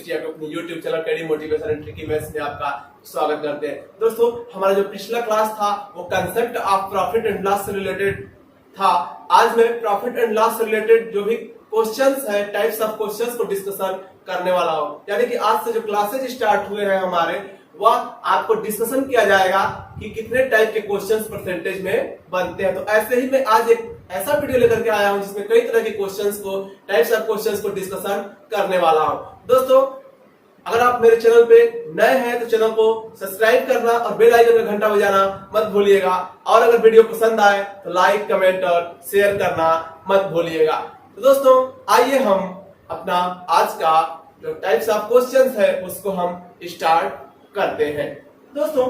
Chemistry अपने YouTube channel KD motivation and tricky maths में आपका स्वागत करते हैं। दोस्तों, हमारा जो पिछला क्लास था वो concept of profit and loss से रिलेटेड था। आज मैं प्रॉफिट एंड लॉस से रिलेटेड जो भी क्वेश्चंस है, टाइप्स ऑफ क्वेश्चंस को डिस्कशन करने वाला हूँ। यानी कि आज से जो क्लासेज स्टार्ट हुए हैं हमारे, वह आपको डिस्कशन किया जाएगा कि कितने टाइप के क्वेश्चंस परसेंटेज में बनते हैं। तो ऐसे ही मैं आज एक ऐसा वीडियो लेकर के आया हूं जिसमें कई तरह के क्वेश्चंस को, टाइप्स ऑफ क्वेश्चंस को डिस्कशन करने वाला हूं। दोस्तों, अगर आप मेरे चैनल पे नए हैं तो चैनल को सब्सक्राइब करना और बेल आइकन का घंटा बजाना मत भूलिएगा। और अगर वीडियो पसंद आए तो लाइक, कमेंट और शेयर करना मत भूलिएगा। तो दोस्तों, आइए हम अपना आज का जो टाइप्स ऑफ क्वेश्चंस है उसको हम स्टार्ट करते हैं। दोस्तों,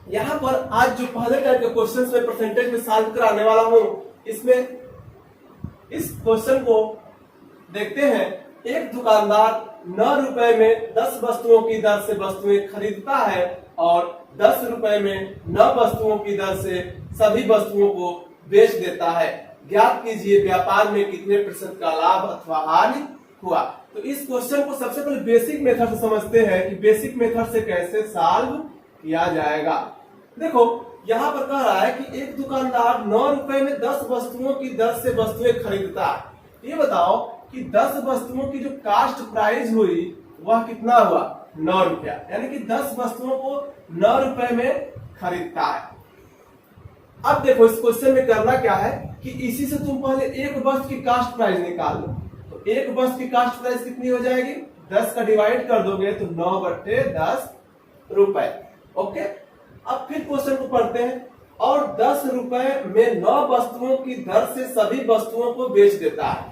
यहाँ पर आज जो पहले टाइप के क्वेश्चंस में परसेंटेज में सॉल्व कराने वाला हूं, इसमें इस क्वेश्चन को देखते हैं। एक दुकानदार 9 रुपए में 10 वस्तुओं की दर से वस्तुएं खरीदता है और 10 रुपए में 9 वस्तुओं की दर से सभी वस्तुओं को बेच देता है। ज्ञात कीजिए व्यापार में कितने प्रतिशत का लाभ अथवा हानि हुआ। तो इस क्वेश्चन को सबसे पहले बेसिक मेथड से समझते हैं कि बेसिक मेथड से कैसे सॉल्व किया जाएगा। देखो, यहाँ पर कह रहा है कि एक दुकानदार 9 रुपए में 10 वस्तुओं की दर से वस्तुएं खरीदता है। ये बताओ कि 10 वस्तुओं की जो कास्ट प्राइस हुई वह कितना हुआ? 9 रुपया। यानी कि 10 वस्तुओं को 9 रुपए में खरीदता है। अब देखो, इस क्वेश्चन में करना क्या है कि इसी से तुम पहले एक वस्तु की कास्ट प्राइस निकाल लो। तो एक वस्तु की कास्ट प्राइस कितनी हो जाएगी? 10 का डिवाइड कर दोगे तो 9/10 रुपए। ओके, अब फिर क्वेश्चन को पढ़ते हैं। और 10 रुपए में 9 वस्तुओं की दर से सभी वस्तुओं को बेच देता है।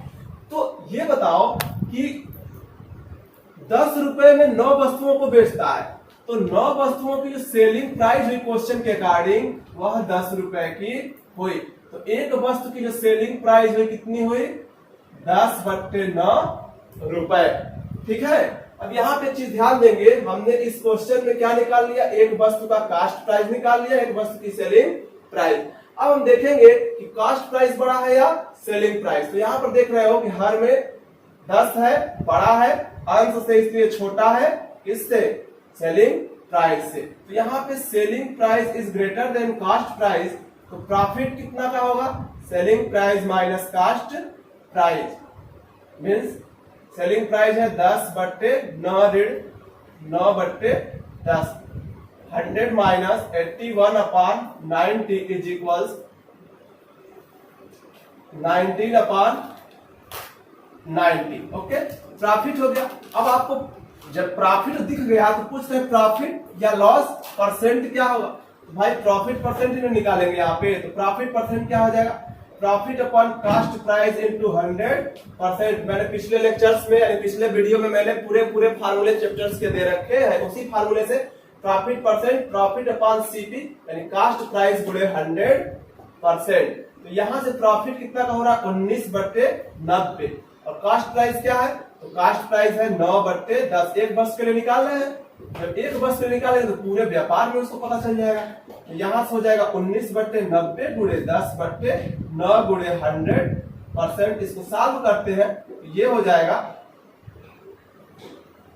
तो ये बताओ कि 10 रुपए में 9 वस्तुओं को बेचता है, तो 9 वस्तुओं की जो सेलिंग प्राइस हुई क्वेश्चन के अकॉर्डिंग वह 10 रुपए की हुई। तो एक वस्तु की जो सेलिंग प्राइस हुई कितनी हुई? 10/9 रुपए। ठीक है। अब यहाँ पे चीज ध्यान देंगे, हमने इस क्वेश्चन में क्या निकाल लिया? एक वस्तु का कास्ट प्राइस निकाल लिया, एक वस्तु की सेलिंग प्राइस। अब हम देखेंगे कि कास्ट प्राइस बड़ा है या सेलिंग प्राइस। तो यहाँ पर देख रहे हो कि हर में 10 है, बड़ा है, अंश से इसलिए छोटा है, किससे? सेलिंग प्राइस से। तो यहाँ पे selling price is greater than cost price. तो प्रॉफिट कितना का होगा? Selling price minus cost price means selling price है 10/9/10। 100 minus 81/90 is equals 19/90। Okay, profit हो गया। अब आपको जब प्रॉफिट दिख गया तो पूछ रहे प्रॉफिट या लॉस परसेंट क्या होगा? तो भाई प्रॉफिट परसेंट निकालेंगे यहाँ पे। तो प्रॉफिट परसेंट क्या हो जाएगा? Profit upon cost price into 100%। मैंने पिछले लेक्चर्स में यानी पिछले वीडियो में मैंने पूरे फार्मूले चैप्टर्स के दे रखे हैं। उसी फार्मूले से profit percent, profit upon CP यानी कास्ट प्राइस गुणे 100%। तो यहाँ से प्रॉफिट कितना का हो रहा है? 19/90। और कास्ट प्राइस क्या है? तो कास्ट प्राइस है 9/10। एक वर्ष के लिए निकाल रहे हैं। जब एक वर्ष के लिए निकालेंगे तो पूरे व्यापार में उसको पता चल जाएगा। तो यहाँ से हो जाएगा 19/90 गुणे 10/9 गुणे 100%। इसको सॉल्व करते हैं तो ये हो जाएगा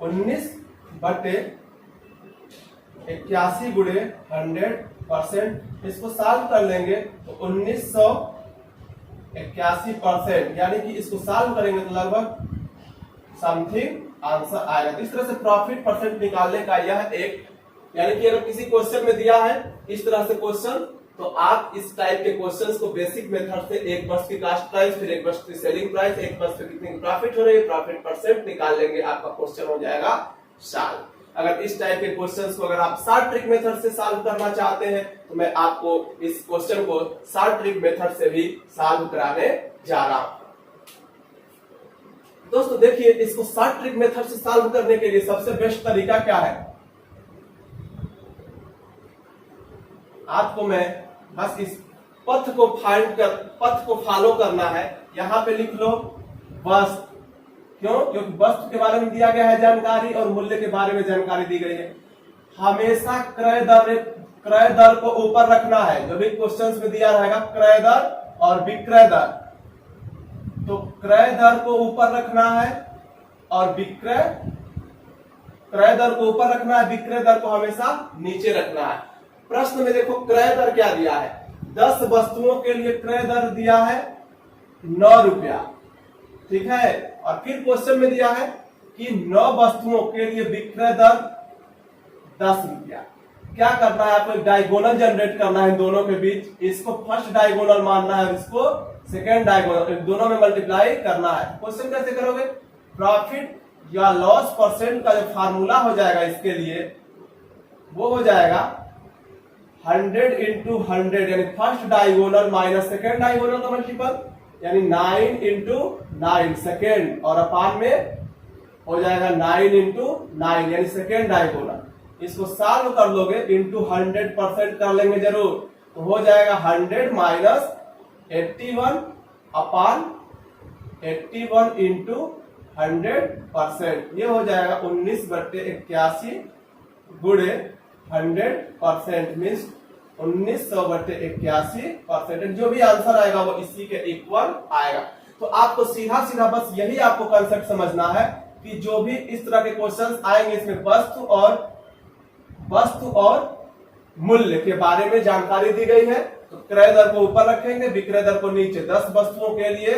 19/81 गुणे 100%। इसको सॉल्व कर लेंगे तो 1981%। यानी कि इसको सॉल्व करेंगे तो लगभग समथिंग आंसर आएगा। तो इस तरह से प्रॉफिट परसेंट निकालने का यह एक, यानी कि अगर किसी क्वेश्चन में दिया है इस तरह से क्वेश्चन, तो आप इस टाइप के क्वेश्चंस को बेसिक मेथड से एक वर्ष की कास्ट प्राइस, फिर एक वर्ष की सेलिंग प्राइस, एक वर्ष में कितनी प्रॉफिट हो रही है, प्रॉफिट परसेंट निकाल लेंगे, आपका क्वेश्चन हो जाएगा सॉल्व। अगर इस टाइप के क्वेश्चंस को अगर आप शॉर्ट ट्रिक मेथड से सॉल्व करना चाहते हैं तो मैं आपको इस क्वेश्चन को शॉर्ट ट्रिक मेथड से भी सॉल्व कराने जा रहा हूं। दोस्तों देखिए, इसको शॉर्ट ट्रिक मेथड से सॉल्व करने के लिए सबसे बेस्ट तरीका क्या है? आपको मैं बस इस पथ को फॉलो करना है। यहाँ पे लिख लो वस्तु। क्यों? क्योंकि वस्तु के बारे में दिया गया है जानकारी और मूल्य के बारे में जानकारी दी गई है। हमेशा क्रय दर को ऊपर रखना है। जो भी क्वेश्चंस में दिया रहेगा क्रय दर और विक्रय दर, तो क्रय दर को ऊपर रखना है और विक्रय क्रय दर को ऊपर रखना है, विक्रय दर को हमेशा नीचे रखना है। प्रश्न में देखो क्रय दर क्या दिया है, 10 वस्तुओं के लिए क्रय दर दिया है 9 रुपया, ठीक है। और फिर क्वेश्चन में दिया है कि 9 वस्तुओं के लिए विक्रय दर 10 रुपया। क्या करना है, आपको एक डायगोनल जनरेट करना है दोनों के बीच, इसको फर्स्ट डायगोनल मानना है और इसको सेकेंड डायगोनल, दोनों में मल्टीप्लाई करना है। क्वेश्चन कैसे करोगे, प्रॉफिट या लॉस परसेंट का जो फार्मूला हो जाएगा इसके लिए वो हो जाएगा 100 इंटू 100, यानी first diagonal minus second diagonal का मल्टीपल, यानी 9 इंटू 9 सेकेंड, और अपान में हो जाएगा 9 इंटू 9 यानी सेकेंड डायगोनल। इसको सॉल्व कर लोगे इंटू 100% कर लेंगे जरूर, तो हो जाएगा 100 माइनस 81 अपान 81 इंटू 100%, ये हो जाएगा 19/81 गुणे 100% मीन्स 1900/81%। जो भी आंसर आएगा वो इसी के इक्वल आएगा। तो आपको सीधा सीधा बस यही आपको कंसेप्ट समझना है कि जो भी इस तरह के क्वेश्चंस आएंगे इसमें वस्तु और मूल्य के बारे में जानकारी दी गई है। तो क्रय दर को ऊपर रखेंगे, विक्रय दर को नीचे। 10 वस्तुओं के लिए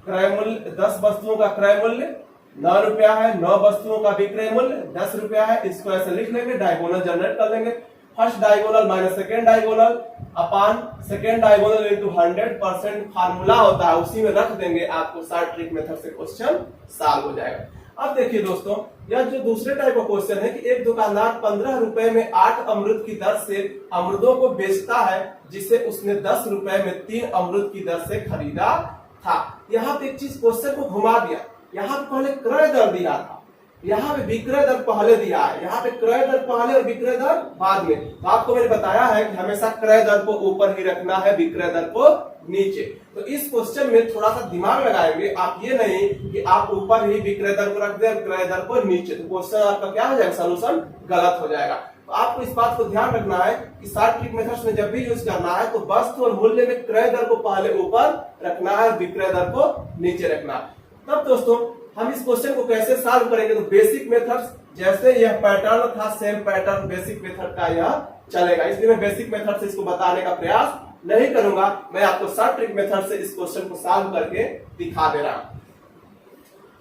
क्रय मूल्य, 10 वस्तुओं का क्रय मूल्य 9 रुपया है, 9 वस्तुओं का विक्रय मूल्य 10 रुपया है। इसको ऐसे लिख लेंगे, डायगोनल जनरेट कर लेंगे, first diagonal minus second diagonal अपान सेकेंड डायगोनल इंटू 100% फार्मूला होता है, उसी में रख देंगे, आपको शॉर्ट ट्रिक मेथड से क्वेश्चन सॉल्व हो जाएगा। अब देखिए दोस्तों, यह जो दूसरे टाइप का क्वेश्चन है कि एक दुकानदार 15 रुपए में 8 अमरूद की दर से अमरूदों को बेचता है, जिसे उसने 10 रुपए में 3 अमरूद की दर से खरीदा था। यहाँ पे एक चीज क्वेश्चन को घुमा दिया, यहाँ पे पहले क्रय दर दिया था, यहाँ पे विक्रय दर पहले दिया है, यहाँ पे क्रय दर पहले और विक्रय दर बाद में। तो आपको मैंने बताया है कि हमेशा क्रय दर को ऊपर ही रखना है, विक्रय दर को नीचे। तो इस क्वेश्चन में थोड़ा सा दिमाग लगाएंगे आप, ये नहीं कि आप ऊपर ही विक्रय दर को रख दें और क्रय दर को नीचे, तो क्वेश्चन आपका क्या हो जाएगा, सोल्यूशन गलत हो जाएगा। तो आपको इस बात को ध्यान रखना है कि शॉर्ट ट्रिक मेथड्स में जब भी यूज करना है तो वस्तु और मूल्य में क्रय दर को पहले ऊपर रखना है और विक्रय दर को नीचे रखना है। तब दोस्तों हम इस क्वेश्चन को कैसे सॉल्व करेंगे, तो बेसिक मेथड्स, जैसे यह पैटर्न था सेम पैटर्न बेसिक मेथड का यह चलेगा, इसलिए मैं बेसिक मेथड से इसको बताने का प्रयास नहीं करूंगा, मैं आपको शॉर्ट ट्रिक मेथड से इस क्वेश्चन को सॉल्व करके दिखा दे रहा हूं।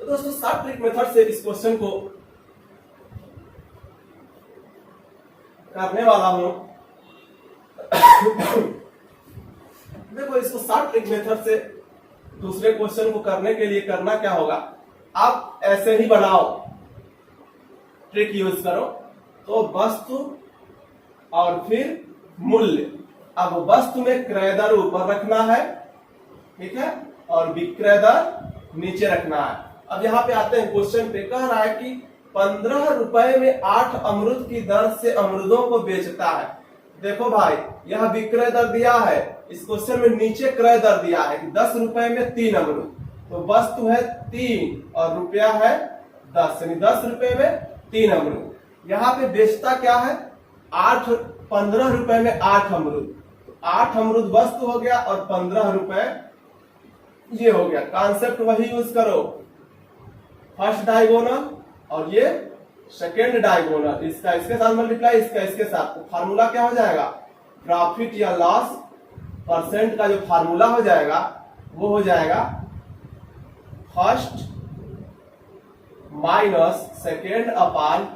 तो दोस्तों शॉर्ट ट्रिक मेथड से इस क्वेश्चन को करने वाला हूं। देखो, इसको शॉर्ट ट्रिक मेथड से दूसरे क्वेश्चन को करने के लिए करना क्या होगा, आप ऐसे ही बनाओ, ट्रिक यूज करो। तो वस्तु और फिर मूल्य, अब वस्तु में क्रय दर ऊपर रखना है, ठीक है, और विक्रय दर नीचे रखना है। अब यहाँ पे आते हैं क्वेश्चन पे, कह रहा है कि 15 रुपए में 8 अमरूद की दर से अमरूदों को बेचता है। देखो भाई, यह विक्रय दर दिया है, इस क्वेश्चन में नीचे क्रय दर दिया है कि 10 रुपए में 3 अमरूद, तो वस्तु है 3 और रुपया है 10, यानी 10 रुपए में 3 अमरूद। यहाँ पे बेचता क्या है, 15 रुपए में 8 अमरूद, 8 अमरूद वस्तु हो गया और 15 रुपए ये हो गया। कॉन्सेप्ट वही यूज करो, फर्स्ट डायगोनल और ये सेकेंड डायगोनल, इसका इसके साथ मल्टीप्लाई, इसका इसके साथ। तो फार्मूला क्या हो जाएगा, प्रॉफिट या लॉस परसेंट का जो फार्मूला हो जाएगा वो हो जाएगा फर्स्ट माइनस सेकेंड अपान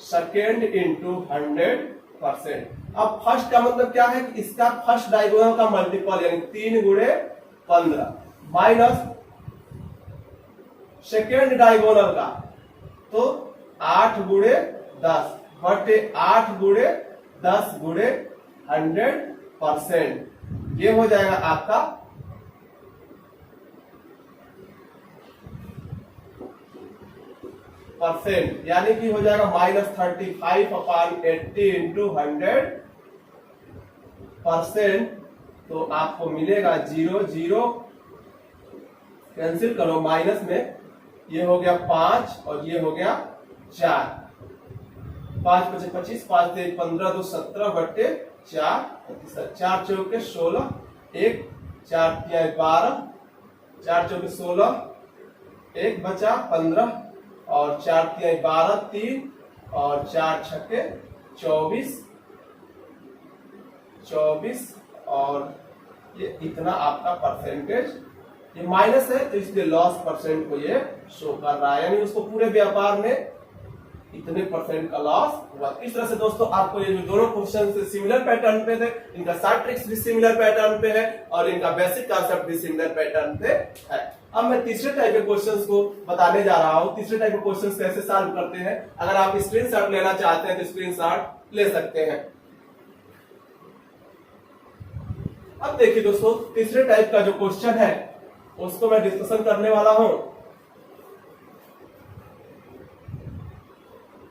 सेकेंड इंटू 100%। अब फर्स्ट का मतलब क्या है कि इसका फर्स्ट डायगोनल का मल्टीपल, यानी 3 गुणे 15 माइनस सेकेंड डायगोनल का, तो 8 गुणे 10 बटे 8 गुणे 10 गुणे 100%, ये हो जाएगा आपका परसेंट, यानी कि हो जाएगा -35 अपान 80 इंटू 100%। तो आपको मिलेगा 0 0 कैंसिल करो, माइनस में ये हो गया 5 और ये हो गया 4, 5 5 25, 5 3 15 2 17 बटे 4, 4 चौके 16, 1 4 3 12, 4 चौके 16, 1 बचा 15 और 4 3 12, 3 और 4 छक्के 24 और ये इतना आपका परसेंटेज, ये माइनस है तो इसलिए लॉस परसेंट को ये शो कर रहा है, यानी उसको पूरे व्यापार में इतने परसेंट का लॉस हुआ। इस तरह से दोस्तों आपको ये जो दोनों क्वेश्चन से सिमिलर पैटर्न पे थे, इनका शॉर्ट ट्रिक्स भी सिमिलर पैटर्न पे है और इनका बेसिक कॉन्सेप्ट भी सिमिलर पैटर्न पे है। अब मैं तीसरे टाइप के क्वेश्चंस को बताने जा रहा हूं। तीसरे टाइप के क्वेश्चंस कैसे सॉल्व करते हैं, अगर आप स्क्रीनशॉट लेना चाहते हैं तो स्क्रीनशॉट ले सकते हैं। अब देखिए दोस्तों, तीसरे टाइप का जो क्वेश्चन है उसको मैं डिस्कशन करने वाला हूं।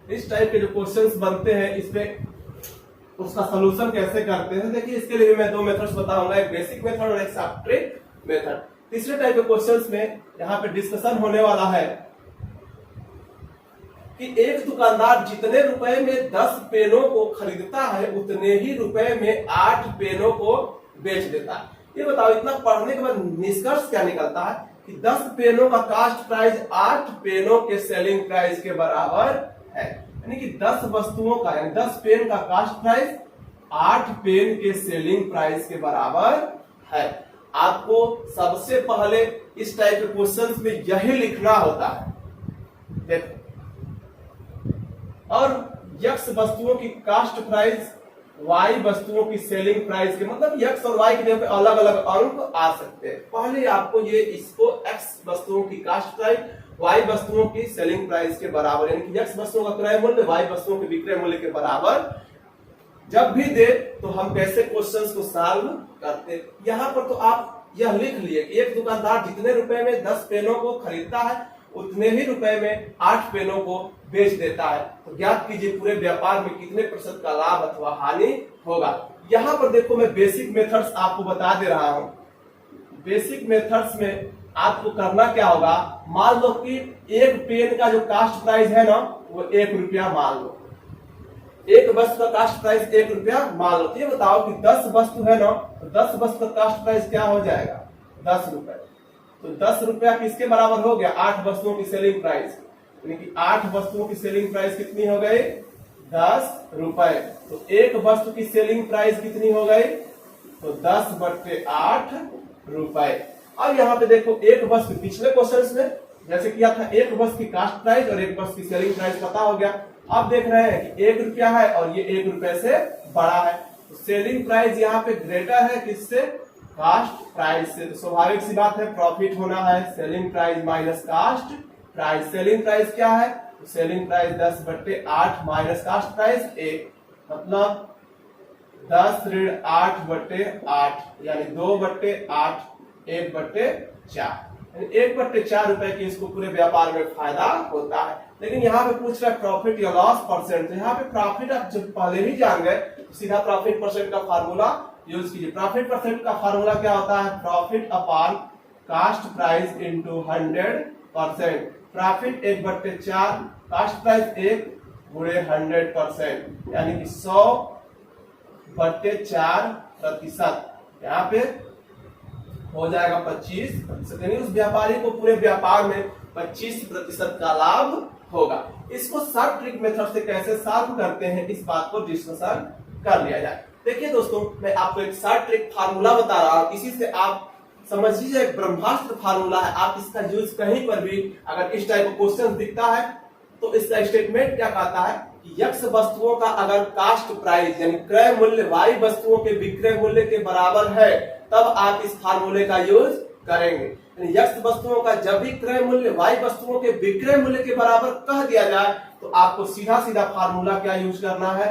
इस टाइप के जो क्वेश्चंस बनते हैं इसमें उसका सलूशन कैसे करते हैं, देखिए इसके लिए मैं 2 मेथड्स बताऊंगा, एक बेसिक मेथड और एक शॉर्ट ट्रिक मेथड। तीसरे टाइप के क्वेश्चंस में यहाँ पे डिस्कशन होने वाला है कि एक दुकानदार जितने रुपए में 10 पेनों को खरीदता है उतने ही रुपए में 8 पेनों को बेच देता है। ये बताओ, इतना पढ़ने के बाद निष्कर्ष क्या निकलता है कि 10 पेनों का कास्ट प्राइस 8 पेनों के सेलिंग प्राइस के बराबर है, यानी कि 10 वस्तुओं का यानी 10 पेन का कास्ट प्राइस 8 पेन के सेलिंग प्राइस के बराबर है। आपको सबसे पहले इस टाइप के क्वेश्चंस में यही लिखना होता है। देखो, और यक्स वस्तुओं की कास्ट प्राइस वाई वस्तुओं की सेलिंग प्राइस के, मतलब यक्स और वाई की जगह पे अलग अलग अंक आ सकते हैं। पहले आपको ये इसको एक्स वस्तुओं की कास्ट प्राइस वाई वस्तुओं की सेलिंग प्राइस के बराबर, यानी कि एक्स वस्तुओं का क्रय मूल्य वाई वस्तुओं के विक्रय मूल्य के बराबर जब भी दे तो हम कैसे क्वेश्चंस को सॉल्व करते। यहाँ पर तो आप यह लिख लिए कि एक दुकानदार जितने रुपए में 10 पेनों को खरीदता है उतने ही रुपए में 8 पेनों को बेच देता है। तो ज्ञात कीजिए पूरे व्यापार में कितने प्रतिशत का लाभ अथवा हानि होगा। यहाँ पर देखो, मैं बेसिक मेथड्स आपको बता दे रहा हूँ। बेसिक मेथड्स में आपको करना क्या होगा, मान लो कि एक पेन का जो कास्ट प्राइस है ना वो 1 रुपया मान लो, एक वस्तु का कास्ट प्राइस 1 रुपया मान लो। ये बताओ कि 10 वस्तु है ना, तो 10 वस्तु का कास्ट प्राइस क्या हो जाएगा, 10 रुपए। तो 10 रुपया किसके बराबर हो गया, 8 वस्तुओं की सेलिंग प्राइस, यानी कि 8 वस्तुओं की सेलिंग प्राइस कितनी हो गई, 10 रुपए। तो एक वस्तु की सेलिंग प्राइस कितनी हो गई, तो 10/8 रुपए। अब यहाँ पे देखो, एक वस्तु पिछले क्वेश्चन में जैसे किया था, एक वस्तु की कास्ट प्राइस और एक वस्तु की सेलिंग प्राइस पता हो गया। अब देख रहे हैं कि 1 रुपया है और ये 1 रुपए से बड़ा है, तो सेलिंग प्राइस यहाँ पे ग्रेटर है किससे, कास्ट प्राइस से। तो स्वाभाविक सी बात है प्रॉफिट होना है, selling price minus cost price. Selling price क्या है, तो selling price 10/8 minus cost price 1, मतलब 10 ऋण 8/8 यानी 2/8 1/4, 1/4 रुपए की इसको पूरे व्यापार में फायदा होता है। लेकिन यहाँ पे पूछ रहा है प्रॉफिट या लॉस परसेंट, तो यहाँ पे प्रॉफिट आप जब पहले ही जान गए तो सीधा प्रॉफिट परसेंट का फार्मूला यूज कीजिए। प्रॉफिट परसेंट का फार्मूला क्या होता है, profit upon cost price into 100%। Profit 1/4, cost price 1 गुणे 100%, यानी कि 100/4%, यहाँ पे हो जाएगा 25%, यानी उस व्यापारी को पूरे व्यापार में 25% का लाभ होगा। इसको शॉर्ट ट्रिक मेथड से कैसे सॉल्व करते हैं इस बात को डिस्कशन कर लिया जाए। देखिए दोस्तों, मैं आपको एक शॉर्ट ट्रिक फार्मूला बता रहा हूं, इसी से आप समझ लीजिए एक ब्रह्मास्त्र फार्मूला है। आप इसका यूज कहीं पर भी अगर इस टाइप का क्वेश्चन दिखता है तो इसका स्टेटमेंट क्या कहता है कि यक्स वस्तुओं का अगर कास्ट प्राइस यानी क्रय मूल्य वाई वस्तुओं के विक्रय मूल्य के बराबर है तब आप इस फार्मूले का यूज करेंगे। यक्स वस्तुओं का जब भी क्रय मूल्य वाई वस्तुओं के विक्रय मूल्य के बराबर कह दिया जाए तो आपको सीधा सीधा फार्मूला क्या यूज करना है,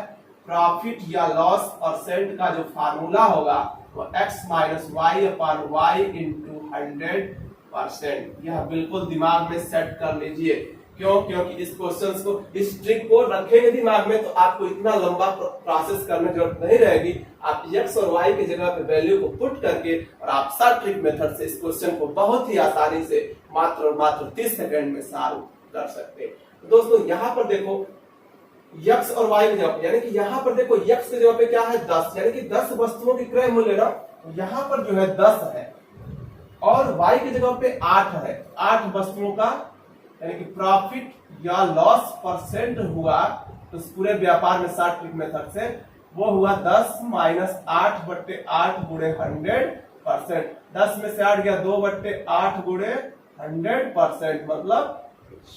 प्रॉफिट या लॉस परसेंट का जो फार्मूला होगा वो x minus y upon y into 100%। यह बिल्कुल दिमाग में सेट कर लीजिए। क्यों, क्योंकि इस क्वेश्चन को, इस ट्रिक को रखेंगे दिमाग में तो आपको इतना लंबा प्रोसेस करने की जरूरत नहीं रहेगी। आप x और y की जगह पे वैल्यू को पुट करके और आप शॉर्ट ट्रिक मेथड से इस क्वेश्चन को बहुत ही आसानी से मात्र 30 सेकंड में सॉल्व कर सकते हैं। तो दोस्तों यहाँ पर देखो x और y की जगह, यानी कि यहाँ पर देखो x की जगह पे क्या है 10, यानी कि 10 वस्तुओं की क्रय मूल्य ना यहाँ पर जो है 10 है और y की जगह पे 8 है, 8 वस्तुओं का, यानी कि प्रॉफिट या लॉस परसेंट हुआ तो इस पूरे व्यापार में शॉर्ट ट्रिक मेथड से वो हुआ 10 - 8/8 गुणे 100%। 10 में से 8 गया 2/8 गुणे 100%, मतलब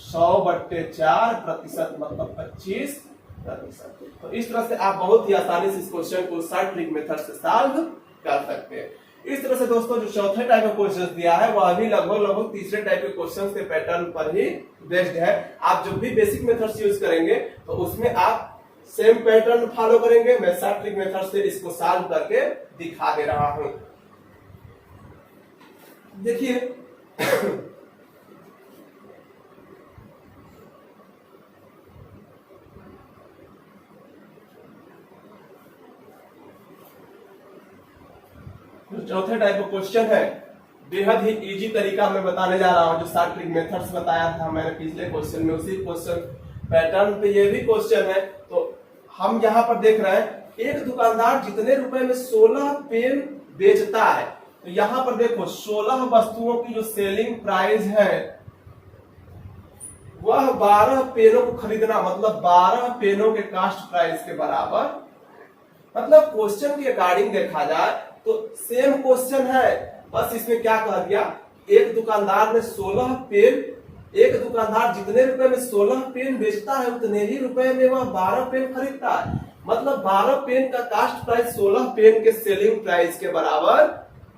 100/4% मतलब 25%। तो इस तरह से आप बहुत ही आसानी से इस क्वेश्चन को शॉर्ट ट्रिक मेथड से सॉल्व कर सकते हैं। इस तरह से दोस्तों जो चौथे टाइप का क्वेश्चन दिया है वह भी लगभग तीसरे टाइप के क्वेश्चन के पैटर्न पर ही बेस्ड है। आप जब भी बेसिक मेथड्स यूज करेंगे तो उसमें आप सेम पैटर्न फॉलो करेंगे। मैं शॉर्ट ट्रिक मेथड से इसको सॉल्व करके दिखा दे रहा हूं। देखिए जो चौथे टाइप का क्वेश्चन है बेहद ही इजी तरीका मैं बताने जा रहा हूं। जो शॉर्ट ट्रिक मेथड्स बताया था मैंने पिछले क्वेश्चन में, उसी क्वेश्चन पैटर्न पे ये भी क्वेश्चन है। तो हम यहाँ पर देख रहे हैं एक दुकानदार जितने रुपए में 16 पेन बेचता है, तो यहाँ पर देखो 16 वस्तुओं की जो सेलिंग प्राइस है वह 12 पेनों को खरीदना, मतलब 12 पेनों के कास्ट प्राइस के बराबर। मतलब क्वेश्चन के अकॉर्डिंग देखा जाए तो सेम क्वेश्चन है, बस इसमें क्या कह दिया, एक दुकानदार ने 16 पेन, एक दुकानदार जितने रुपए में 16 पेन बेचता है उतने ही रुपए में वह 12 पेन खरीदता है। मतलब 12 पेन का कास्ट प्राइस 16 पेन के सेलिंग प्राइस के बराबर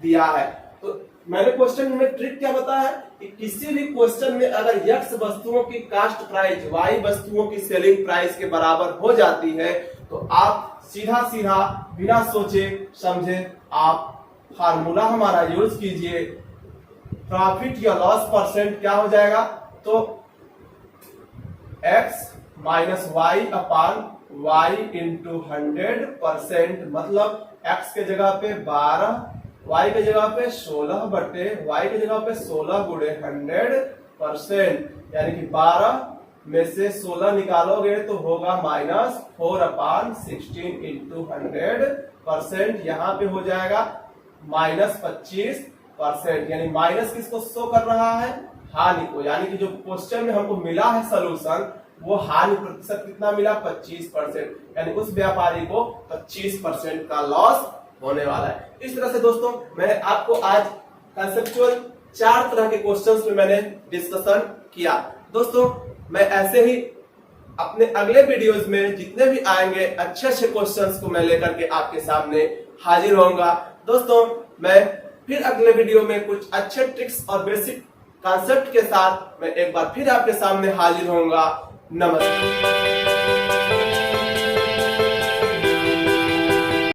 दिया है। तो मैंने क्वेश्चन में ट्रिक क्या बताया कि किसी भी क्वेश्चन में अगर x वस्तुओं की कास्ट प्राइस y वस्तुओं की सेलिंग प्राइस के बराबर हो जाती है तो आप सीधा सीधा बिना सोचे समझे आप फार्मूला हमारा यूज कीजिए। प्रॉफिट या लॉस परसेंट क्या हो जाएगा, तो x - y/y × 100%, मतलब x के जगह पे 12, y के जगह पे 16/y के जगह पे 16 गुणे 100%, यानी कि 12 में से 16 निकालोगे तो होगा -4/16 × 100%। यहाँ पे हो जाएगा -25%, यानी माइनस किसको शो कर रहा है, हानि को। यानी कि जो क्वेश्चन में हमको मिला है सलूशन वो हानि प्रतिशत कितना मिला, 25%, यानी उस व्यापारी को 25% का लॉस होने वाला है। इस तरह से दोस्तों मैंने आपको आज कंसेप्चुअल 4 तरह के क्वेश्चंस में मैंने डिस्कशन किया। दोस्तों मैं ऐसे ही अपने अगले वीडियोस में जितने भी आएंगे अच्छे क्वेश्चंस को मैं लेकर के आपके सामने हाजिर होऊंगा। दोस्तों मैं फिर अगले वीडियो में कुछ अच्छे ट्रिक्स और बेसिक कॉन्सेप्ट के साथ मैं एक बार फिर आपके सामने हाजिर होऊंगा। नमस्ते।